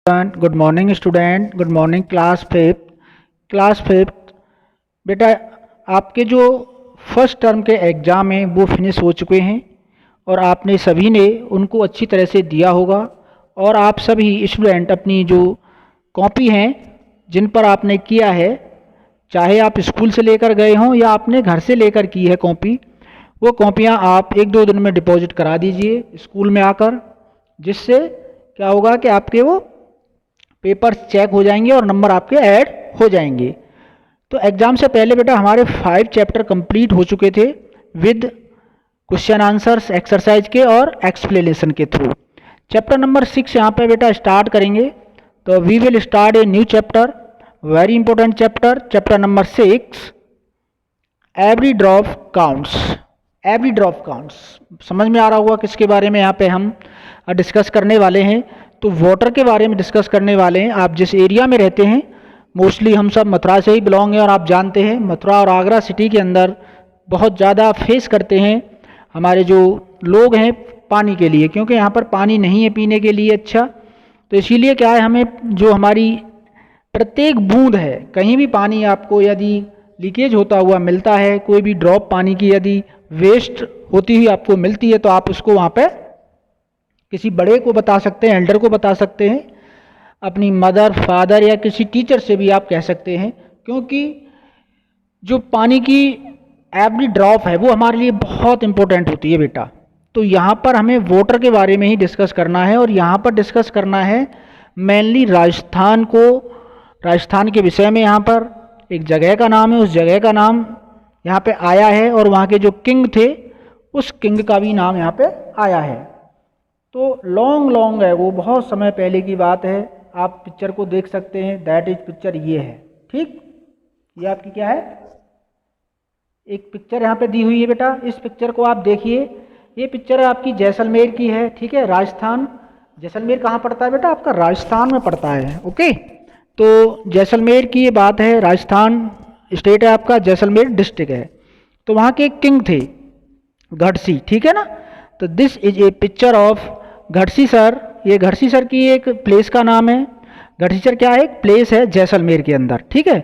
Good morning student, good morning class fifth. बेटा, आपके जो फर्स्ट टर्म के एग्ज़ाम हैं वो फिनिश हो चुके हैं और आपने सभी ने उनको अच्छी तरह से दिया होगा। और आप सभी स्टूडेंट अपनी जो कॉपी हैं जिन पर आपने किया है, चाहे आप स्कूल से लेकर गए हों या आपने घर से लेकर की है कॉपी, वो कॉपियाँ आप 1-2 दिन में डिपॉजिट करा दीजिए स्कूल में आकर। जिससे क्या होगा कि आपके वो पेपर्स चेक हो जाएंगे और नंबर आपके ऐड हो जाएंगे। तो एग्ज़ाम से पहले बेटा हमारे 5 चैप्टर कंप्लीट हो चुके थे विद क्वेश्चन आंसर्स एक्सरसाइज के और एक्सप्लेनेशन के थ्रू। चैप्टर नंबर 6 यहाँ पे बेटा स्टार्ट करेंगे। तो we will start a new chapter, very important chapter, chapter number 6, every drop counts. Every drop counts समझ में आ रहा होगा किसके बारे में यहाँ पे हम डिस्कस करने वाले हैं। तो वाटर के बारे में डिस्कस करने वाले हैं। आप जिस एरिया में रहते हैं, मोस्टली हम सब मथुरा से ही बिलोंग हैं और आप जानते हैं मथुरा और आगरा सिटी के अंदर बहुत ज़्यादा फेस करते हैं हमारे जो लोग हैं पानी के लिए, क्योंकि यहाँ पर पानी नहीं है पीने के लिए अच्छा। तो इसीलिए क्या है, हमें जो हमारी प्रत्येक बूंद है, कहीं भी पानी आपको यदि लीकेज होता हुआ मिलता है, कोई भी ड्रॉप पानी की यदि वेस्ट होती हुई आपको मिलती है, तो आप उसको वहाँ पे किसी बड़े को बता सकते हैं, एल्डर को बता सकते हैं, अपनी मदर फादर या किसी टीचर से भी आप कह सकते हैं। क्योंकि जो पानी की एवरी ड्रॉप है वो हमारे लिए बहुत इंपॉर्टेंट होती है बेटा। तो यहाँ पर हमें वाटर के बारे में ही डिस्कस करना है और यहाँ पर डिस्कस करना है मेनली राजस्थान को, राजस्थान के विषय में। यहाँ पर एक जगह का नाम है, उस जगह का नाम यहाँ पे आया है और वहाँ के जो किंग थे उस किंग का भी नाम यहाँ पे आया है। तो लॉन्ग है, वो बहुत समय पहले की बात है। आप पिक्चर को देख सकते हैं, दैट इज पिक्चर ये है। ठीक, ये आपकी क्या है, एक पिक्चर यहाँ पे दी हुई है बेटा। इस पिक्चर को आप देखिए, ये पिक्चर आपकी जैसलमेर की है। ठीक है, राजस्थान। जैसलमेर कहाँ पड़ता है बेटा, आपका राजस्थान में पड़ता है। ओके, तो जैसलमेर की ये बात है, राजस्थान स्टेट है आपका, जैसलमेर डिस्ट्रिक्ट है। तो वहाँ के किंग थे गढ़सी, ठीक है ना। तो this is a picture of Gadsisar. ये गढ़सीसर की एक प्लेस का नाम है। गढ़सीसर क्या है, एक प्लेस है जैसलमेर के अंदर। ठीक है,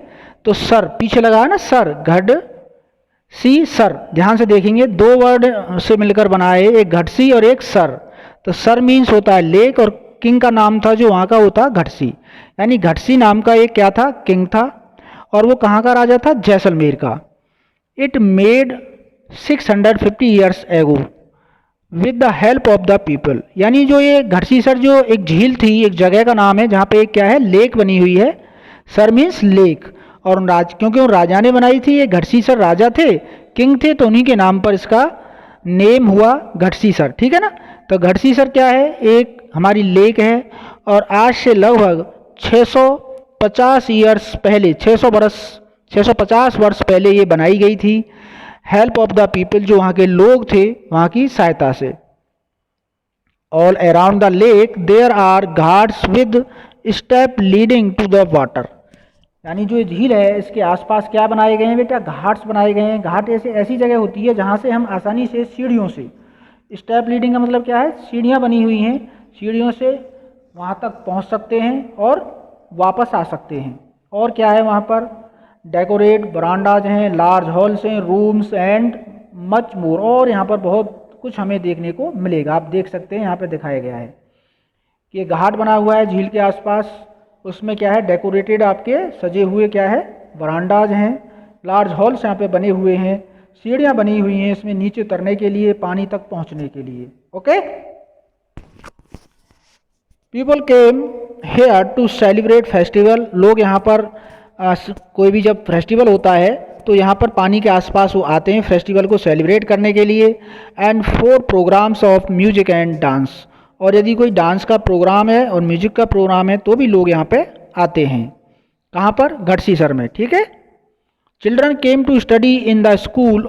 तो सर पीछे लगा है ना, सर, गढ़ सी सर, ध्यान से देखेंगे, 2 वर्ड से मिलकर बना है, एक गढ़सी और एक सर। तो सर मीन्स होता है लेक और किंग का नाम था जो वहाँ का होता गढ़सी, यानी गढ़सी नाम का एक क्या था, किंग था। और वो कहाँ का राजा था, जैसलमेर का। It made 650 years ago with the help of the people. यानी जो ये गढ़सीसर जो एक झील थी, एक जगह का नाम है जहाँ पे एक क्या है, लेक बनी हुई है। सर मीन्स लेक, और क्योंकि उन राजा ने बनाई थी, ये गढ़सीसर राजा थे, किंग थे, तो उन्हीं के नाम पर इसका नेम हुआ गढ़सीसर। ठीक है ना। तो गढ़सीसर क्या है, एक हमारी लेक है और आज से लगभग 650 ईयर्स पहले, 650 वर्ष पहले ये बनाई गई थी हेल्प ऑफ द पीपल, जो वहाँ के लोग थे वहाँ की सहायता से। All around the lake there are ghats with step leading to the water. यानी जो झील है इसके आसपास क्या बनाए गए हैं बेटा, घाट्स बनाए गए हैं। घाट ऐसी जगह होती है जहाँ से हम आसानी से सीढ़ियों से, स्टेप लीडिंग का मतलब क्या है, सीढ़ियाँ बनी हुई हैं, सीढ़ियों से वहाँ तक पहुँच सकते हैं और वापस आ सकते हैं। और क्या है वहाँ पर, डेकोरेट बरांडाज हैं, लार्ज हॉल्स हैं, रूम्स एंड मच मोर। और यहाँ पर बहुत कुछ हमें देखने को मिलेगा। आप देख सकते हैं यहाँ पे दिखाया गया है कि घाट बना हुआ है झील के आसपास, उसमें क्या है, डेकोरेटेड आपके सजे हुए क्या है, बरांडाज हैं, लार्ज हॉल्स यहाँ पे बने हुए हैं, सीढ़ियाँ बनी हुई हैं इसमें नीचे उतरने के लिए, पानी तक पहुँचने के लिए। Okay, people came here to celebrate festival. लोग यहाँ पर कोई भी जब फेस्टिवल होता है तो यहाँ पर पानी के आसपास वो आते हैं फेस्टिवल को सेलिब्रेट करने के लिए। And for programmes of music and dance, और यदि कोई डांस का प्रोग्राम है और म्यूजिक का प्रोग्राम है तो भी लोग यहाँ पे आते हैं। कहाँ पर, गढ़सीसर में। ठीक है, children came to study in the school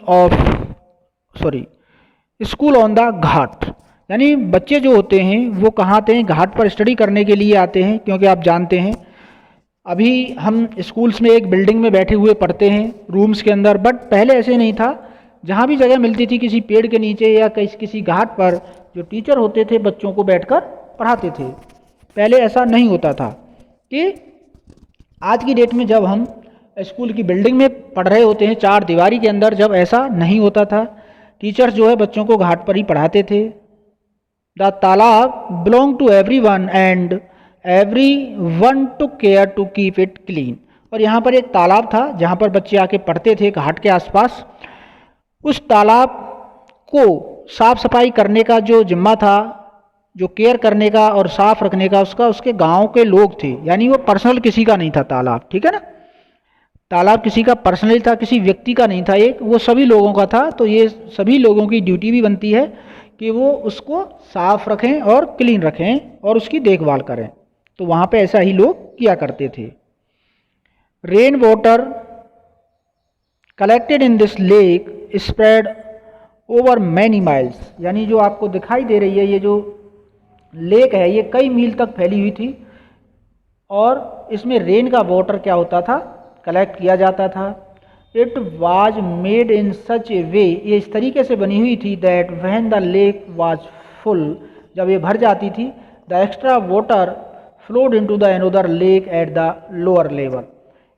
on the ghat. यानी बच्चे जो होते हैं वो कहाँ आते हैं, घाट पर स्टडी करने के लिए आते हैं। क्योंकि आप जानते हैं अभी हम स्कूल्स में एक बिल्डिंग में बैठे हुए पढ़ते हैं रूम्स के अंदर, बट पहले ऐसे नहीं था। जहाँ भी जगह मिलती थी किसी पेड़ के नीचे या किसी घाट पर, जो टीचर होते थे बच्चों को बैठकर पढ़ाते थे। पहले ऐसा नहीं होता था कि आज की डेट में जब हम स्कूल की बिल्डिंग में पढ़ रहे होते हैं चार दीवारी के अंदर, जब ऐसा नहीं होता था। टीचर्स जो है बच्चों को घाट पर ही पढ़ाते थे। The talab belong to every one and every one to care to keep it clean. और यहाँ पर एक तालाब था जहाँ पर बच्चे आके पढ़ते थे घाट के आसपास। उस तालाब को साफ सफाई करने का जो जिम्मा था, जो केयर करने का और साफ रखने का, उसका उसके गांव के लोग थे। यानी वो पर्सनल किसी का नहीं था तालाब, ठीक है ना। तालाब किसी का पर्सनल था, किसी व्यक्ति का नहीं था, एक वो सभी लोगों का था। तो ये सभी लोगों की ड्यूटी भी बनती है कि वो उसको साफ रखें और क्लीन रखें और उसकी देखभाल करें। तो वहाँ पे ऐसा ही लोग किया करते थे। Rain water collected in this lake spread over many miles. यानी जो आपको दिखाई दे रही है ये जो लेक है ये कई मील तक फैली हुई थी और इसमें रेन का वाटर क्या होता था, कलेक्ट किया जाता था। इट वाज मेड इन सच ए वे, ये इस तरीके से बनी हुई थी that when the lake was full, जब ये भर जाती थी, the extra water flowed into the another lake at the lower level.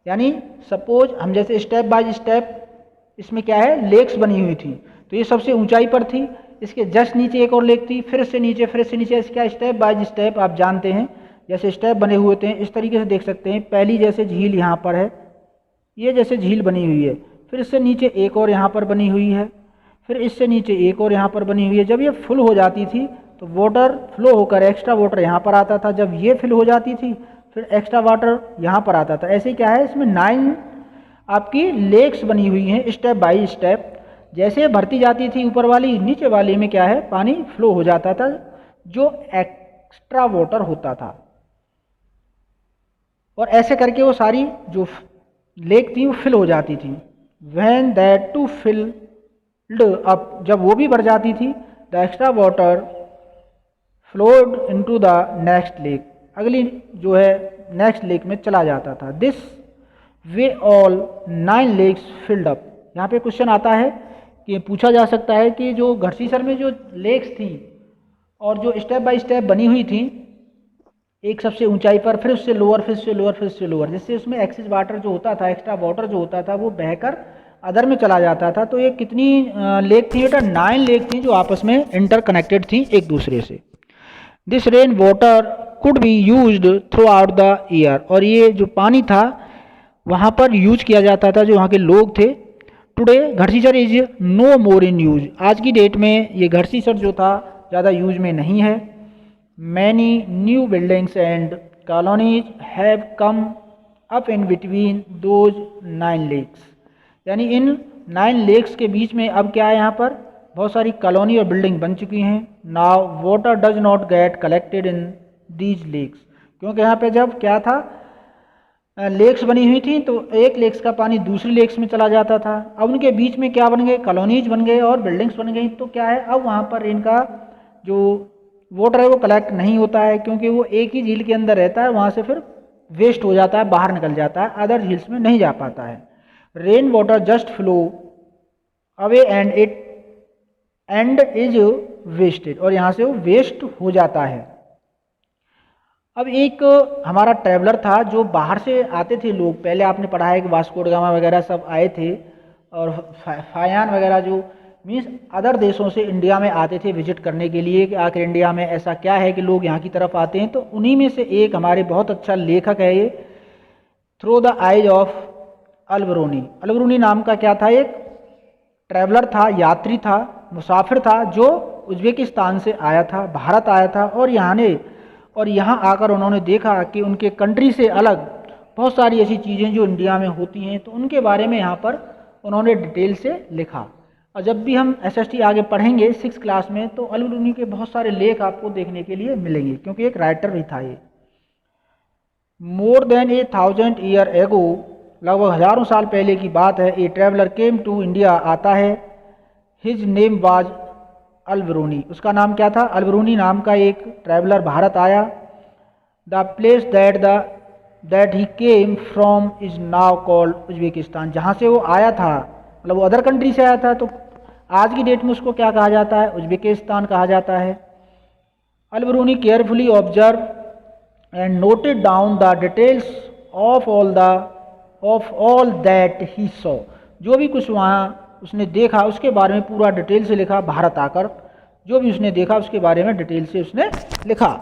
यानी सपोज हम जैसे स्टेप बाय स्टेप इसमें क्या है लेक्स बनी हुई थी, तो ये सबसे ऊंचाई पर थी, इसके जस्ट नीचे एक और लेक थी, फिर से नीचे, फिर से नीचे, क्या स्टेप बाय स्टेप आप जानते हैं जैसे स्टेप बने हुए होते हैं इस तरीके से देख सकते हैं। पहली जैसे झील यहाँ पर है, ये जैसे झील बनी हुई है, फिर इससे नीचे एक और यहाँ पर बनी हुई है, फिर इससे नीचे एक और यहाँ पर बनी हुई है। जब ये फुल हो जाती थी तो वाटर फ्लो होकर एक्स्ट्रा वाटर यहाँ पर आता था, जब ये फिल हो जाती थी फिर एक्स्ट्रा वाटर यहाँ पर आता था। ऐसे क्या है इसमें 9 आपकी लेक्स बनी हुई हैं स्टेप बाय स्टेप। जैसे भरती जाती थी ऊपर वाली, नीचे वाली में क्या है पानी फ्लो हो जाता था जो एक्स्ट्रा वाटर होता था। और ऐसे करके वो सारी जो लेक थी वो फिल हो जाती थी। When that too filled up, जब वो भी भर जाती थी, the extra water flowed into the next lake, अगली जो है नेक्स्ट लेक में चला जाता था। This way all 9 lakes filled up. यहाँ पे क्वेश्चन आता है कि पूछा जा सकता है कि जो घड़सीसर में जो लेक्स थी और जो स्टेप बाय स्टेप बनी हुई थी, एक सबसे ऊंचाई पर, फिर उससे लोअर, फिर से लोअर, फिर से लोअर, जिससे उसमें एक्सेस वाटर जो होता था, एक्स्ट्रा वाटर जो होता था वो बहकर अदर में चला जाता था। तो ये कितनी लेक थी बेटा, 9 लेक थी जो आपस में इंटरकनेक्टेड थी एक दूसरे से। This rain water could be used through out the year. और ये जो पानी था वहाँ पर यूज किया जाता था जो वहाँ के लोग थे। Today Gadsisar is no more in use. आज की डेट में ये घड़सीसर जो था ज़्यादा यूज में नहीं है। Many new buildings and colonies have come up in between those 9 lakes. यानी इन 9 लेक्स के बीच में अब क्या है, यहाँ पर बहुत सारी कॉलोनी और बिल्डिंग बन चुकी हैं। Now water does not get collected in these lakes, क्योंकि यहाँ पे जब क्या था लेक्स बनी हुई थी तो एक लेक्स का पानी दूसरी लेक्स में चला जाता था। अब उनके बीच में क्या बन गए, कॉलोनीज बन गए और बिल्डिंग्स बन गई। तो क्या है अब वहाँ पर इनका जो वाटर है वो कलेक्ट नहीं होता है, क्योंकि वो एक ही झील के अंदर रहता है, वहाँ से फिर वेस्ट हो जाता है, बाहर निकल जाता है, अदर झील्स में नहीं जा पाता है। Rain water just flow away and is wasted, और यहाँ से वो वेस्ट हो जाता है। अब एक हमारा ट्रैवलर था जो बाहर से आते थे लोग, पहले आपने पढ़ा है कि वास्को ड गामा वगैरह सब आए थे, और फायान वगैरह जो मीन्स अदर देशों से इंडिया में आते थे विजिट करने के लिए कि आखिर इंडिया में ऐसा क्या है कि लोग यहाँ की तरफ आते हैं। तो उन्हीं में से एक हमारे बहुत अच्छा लेखक है ये, through the eyes of Al-Biruni. Al-Biruni नाम का क्या था, एक ट्रैवलर था, यात्री था, मुसाफिर था जो उज्बेकिस्तान से आया था, भारत आया था, और यहाँ आकर उन्होंने देखा कि उनके कंट्री से अलग बहुत सारी ऐसी चीज़ें जो इंडिया में होती हैं, तो उनके बारे में यहाँ पर उन्होंने डिटेल से लिखा। और जब भी हम SST आगे पढ़ेंगे 6th क्लास में तो अल-बरूनी के बहुत सारे लेख आपको देखने के लिए मिलेंगे, क्योंकि एक राइटर भी था ये। मोर देन 1000 ईयर एगो, लगभग हजारों साल पहले की बात है, a traveller came to India, आता है। हिज नेम वाज अल-बरूनी, उसका नाम क्या था, अल-बरूनी नाम का एक ट्रैवलर भारत आया। The place that he came from is now called Uzbekistan. जहाँ से वो आया था, मतलब वो अदर कंट्री से आया था, तो आज की डेट में उसको क्या कहा जाता है, उज्बेकिस्तान कहा जाता है। Al-Biruni carefully observe and noted down the details of all that he saw। जो भी कुछ वहाँ उसने देखा उसके बारे में पूरा डिटेल से लिखा। भारत आकर जो भी उसने देखा उसके बारे में डिटेल से उसने लिखा।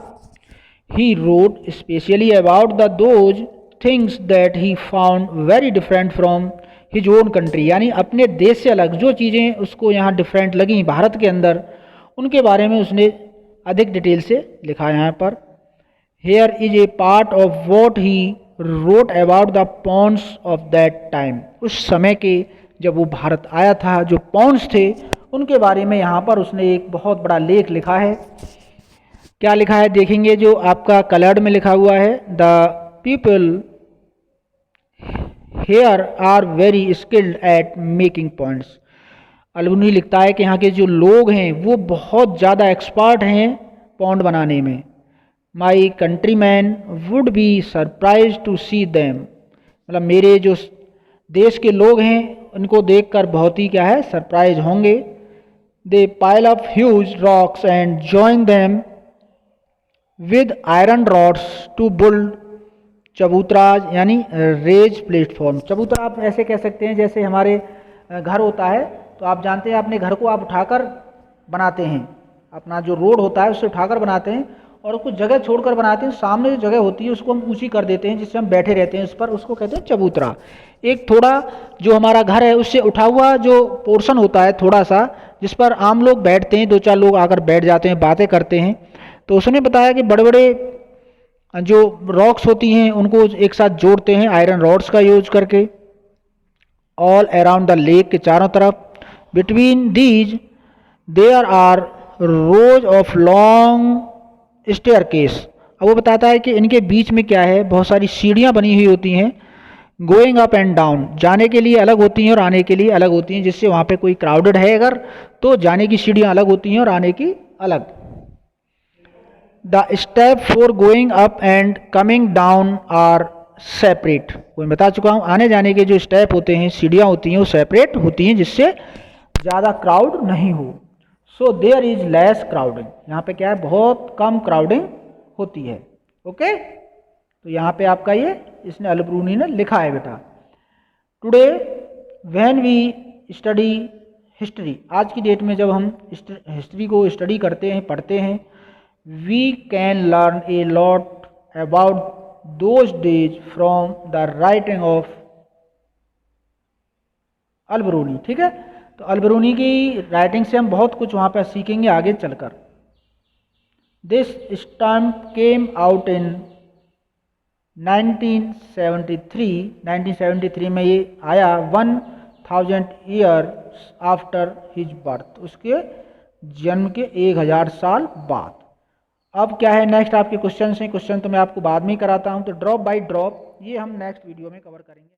He wrote especially about those things that he found very different from his own country, यानी अपने देश से अलग जो चीज़ें उसको यहाँ डिफरेंट लगी भारत के अंदर उनके बारे में उसने अधिक डिटेल से लिखा। यहाँ पर Here is a part of what he wrote about the ponds of that time। उस समय के जब वो भारत आया था जो पॉन्ड्स थे उनके बारे में यहाँ पर उसने एक बहुत बड़ा लेख लिखा है। क्या लिखा है देखेंगे, जो आपका कलर्ड में लिखा हुआ है, the people here are very skilled at making points. Al-Biruni लिखता है कि यहाँ के जो लोग हैं वो बहुत ज़्यादा एक्सपर्ट हैं पॉन्ड बनाने में। My countryman would be surprise to see them, मतलब मेरे जो देश के लोग हैं उनको देखकर बहुत ही क्या है सरप्राइज होंगे। They pile up huge rocks and join them with iron rods to build चबूतराज, यानी रेज प्लेटफॉर्म। चबूतरा आप ऐसे कह सकते हैं जैसे हमारे घर होता है, तो आप जानते हैं अपने घर को आप उठाकर बनाते हैं, अपना जो रोड होता है उससे उठाकर बनाते हैं और कुछ जगह छोड़कर बनाते हैं। सामने जो जगह होती है उसको हम ऊंची कर देते हैं जिससे हम बैठे रहते हैं उस पर, उसको कहते हैं चबूतरा। एक थोड़ा जो हमारा घर है उससे उठा हुआ जो पोर्शन होता है थोड़ा सा, जिस पर आम लोग बैठते हैं, दो चार लोग आकर बैठ जाते हैं, बातें करते हैं। तो उसने बताया कि बड़े बड़े जो रॉक्स होती हैं उनको एक साथ जोड़ते हैं आयरन रॉड्स का यूज करके, ऑल अराउंड द लेक के चारों तरफ। Between these there are rows of long staircase. अब वो बताता है कि इनके बीच में क्या है, बहुत सारी सीढ़ियाँ बनी हुई होती हैं, गोइंग अप एंड डाउन, जाने के लिए अलग होती हैं और आने के लिए अलग होती हैं, जिससे वहाँ पे कोई क्राउडेड है अगर तो जाने की सीढ़ियाँ अलग होती हैं और आने की अलग। The step for going up and coming down are separate. वो मैं बता चुका हूँ, आने जाने के जो स्टेप होते हैं सीढ़ियाँ होती हैं वो सेपरेट होती हैं जिससे ज़्यादा क्राउड नहीं हो। So there is less crowding, यहाँ पे क्या है बहुत कम क्राउडिंग होती है। ओके तो यहाँ पे आपका ये इसने अल्बरूनी ने लिखा है बेटा। Today when we study history, आज की डेट में जब हम हिस्ट्री को स्टडी करते हैं पढ़ते हैं, we can learn a lot about those days from the writing of Al-Biruni. ठीक है, तो अल्बरूनी की राइटिंग से हम बहुत कुछ वहाँ पर सीखेंगे आगे चलकर। This stamp came out in 1973 में ये आया 1000 ईयर्स आफ्टर हिज बर्थ, उसके जन्म के 1000 साल बाद। अब क्या है नेक्स्ट आपके क्वेश्चन हैं, क्वेश्चन तो मैं आपको बाद में ही कराता हूँ, तो ड्रॉप बाय ड्रॉप ये हम नेक्स्ट वीडियो में कवर करेंगे।